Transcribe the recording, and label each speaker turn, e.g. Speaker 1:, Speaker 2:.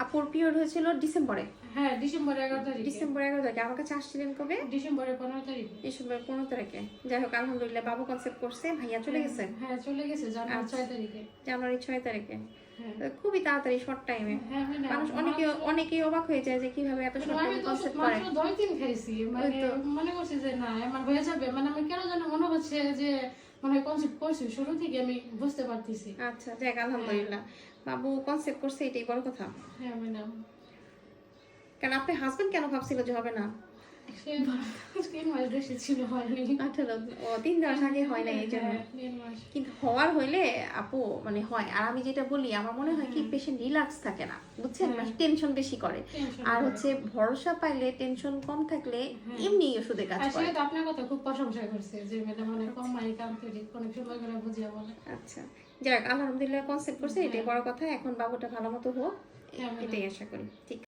Speaker 1: আপুর পিরিয়ড হয়েছিল ডিসেম্বরে।
Speaker 2: হ্যাঁ ডিসেম্বরের 11 তারিখে।
Speaker 1: ডিসেম্বর 11 তারিখে আমার কাছে আসছিলেন কবে?
Speaker 2: ডিসেম্বরের 15 তারিখে।
Speaker 1: ডিসেম্বর 15 তারিখে। যাই হোক আলহামদুলিল্লাহ বাবু কনসেপ্ট করছে, ভাইয়া চলে গেছে।
Speaker 2: হ্যাঁ চলে গেছে জানুয়ারি 6 তারিখে।
Speaker 1: জানুয়ারি 6 তারিখে।
Speaker 2: হ্যাঁ
Speaker 1: খুবই তাড়াতাড়ি, শর্ট টাইমে।
Speaker 2: হ্যাঁ
Speaker 1: মানুষ অনেকেই অবাক হয়ে যায় যে কিভাবে এত শর্ট
Speaker 2: আমি
Speaker 1: টাইমে
Speaker 2: তো
Speaker 1: কনসেপ্ট করে।
Speaker 2: মাত্র 2 দিন খাইছি, মানে মনে করছি যে না আমার হয়ে যাবে, মানে আমি কেন জানি মনে হচ্ছে যে মানে কনসেপ্ট করছি শুরু থেকে, আমি বুঝতে পারতেছি।
Speaker 1: আচ্ছা যাক আলহামদুলিল্লাহ বাবু কনসেপ্ট করছে, এটাই বড় কথা।
Speaker 2: হ্যাঁ ম্যাডাম।
Speaker 1: কারণ আপনার হাজবেন্ড কেন ভাবছিল যে হবে না?
Speaker 2: সে 3 মাস বেশি ছিল, হয়নি।
Speaker 1: 3 মাস আগে হয় না এই জন্য।
Speaker 2: হ্যাঁ, 3 মাস।
Speaker 1: কিন্তু হওয়ার হইলে আপু মানে হয়। আর আমি যেটা বলি আমার মনে হয় কি পেশেন্ট রিল্যাক্স থাকে না, বুঝছেন, মানে টেনশন বেশি করে। আর হচ্ছে ভরসা পাইলে, টেনশন কম থাকলে এমনি ওষুধে কাজ
Speaker 2: আর
Speaker 1: করে।
Speaker 2: সে তো আপনার কথা খুব প্রশংসা করছে যে ম্যাডাম মানে কম মাই কাম থেকে অনেক সময় করে বুঝিয়ে বলে।
Speaker 1: আচ্ছা যাক আলহামদুলিল্লাহ কনসেপ্ট করছে, এটাই বড় কথা। এখন বাবুটা ভালো মতো হোক,
Speaker 2: হ্যাঁ,
Speaker 1: এটাই আশা করি। ঠিক।